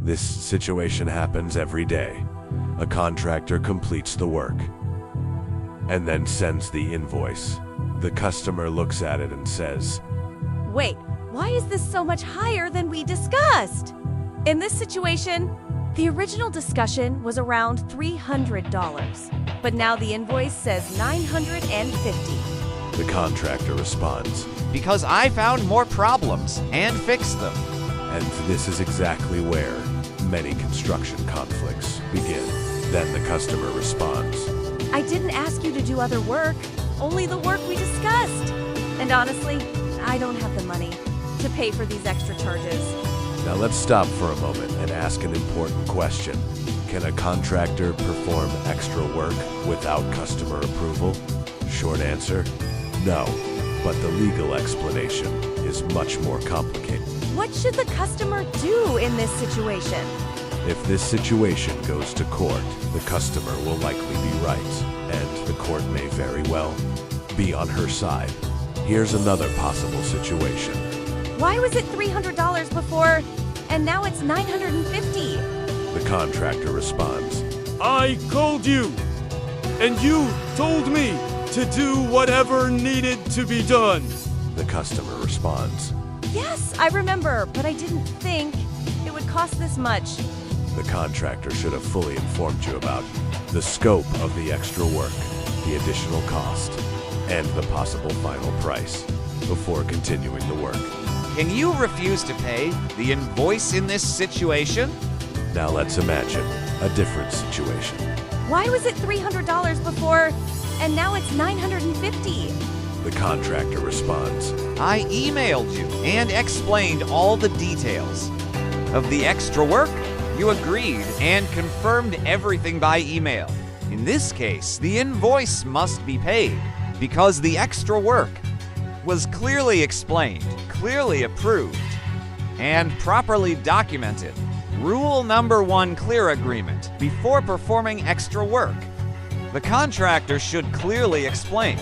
This situation happens every day. A contractor completes the work and then sends the invoice. The customer looks at it and says, Wait, why is this so much higher than we discussed? In this situation, the original discussion was around $300, but now the invoice says $950. The contractor responds, Because I found more problems and fixed them. and this is exactly where many construction conflicts begin. Then the customer responds, I didn't ask you to do other work, only the work we discussed. And honestly, I don't have the money to pay for these extra charges. Now let's stop for a moment and ask an important question. Can a contractor perform extra work without customer approval? Short answer, no. But the legal explanation is much more complicated. What should the customer do in this situation? If this situation goes to court, the customer will likely be right, and the court may very well be on her side. Here's another possible situation. Why was it $300 before, and now it's $950? The contractor responds, I called you, and you told me to do whatever needed to be done. The customer responds, Yes, I remember, but I didn't think it would cost this much. the contractor should have fully informed you about the scope of the extra work, the additional cost, and the possible final price before continuing the work. Can you refuse to pay the invoice in this situation? Now let's imagine a different situation. Why was it $300 before, and now it's $950? The contractor responds, I emailed you and explained all the details of the extra work. You agreed and confirmed everything by email. In this case, the invoice must be paid because the extra work was clearly explained, clearly approved, and properly documented. Rule number 1 clear agreement before performing extra work. The contractor should clearly explain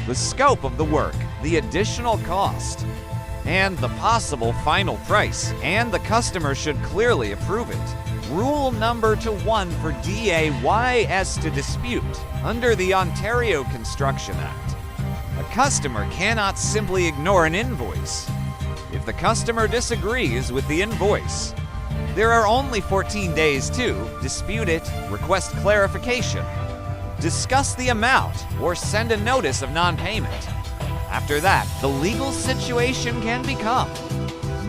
the scope of the work, the additional cost, and the possible final price, and the customer should clearly approve it. Rule number 1 for DAYS to dispute under the Ontario Construction Act. A customer cannot simply ignore an invoice. If the customer disagrees with the invoice, there are only 14 days to dispute it, request clarification, discuss the amount, or send a notice of non-payment. After that, the legal situation can become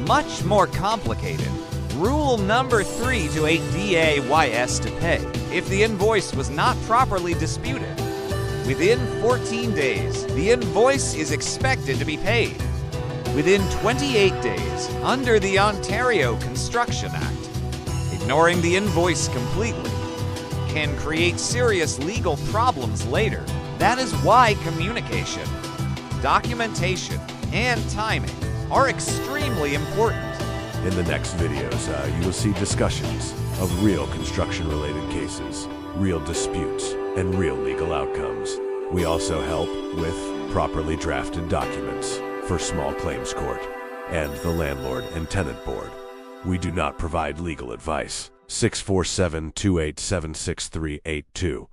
much more complicated. Rule number 3 to a DAYS to pay if the invoice was not properly disputed. Within 14 days, the invoice is expected to be paid. Within 28 days, under the Ontario Construction Act, ignoring the invoice completely can create serious legal problems later. That is why communication, documentation, and timing are extremely important. in the next videos, you will see discussions of real construction-related cases, real disputes, and real legal outcomes. We also help with properly drafted documents for small claims court and the landlord and tenant board. We do not provide legal advice. 647-287-6382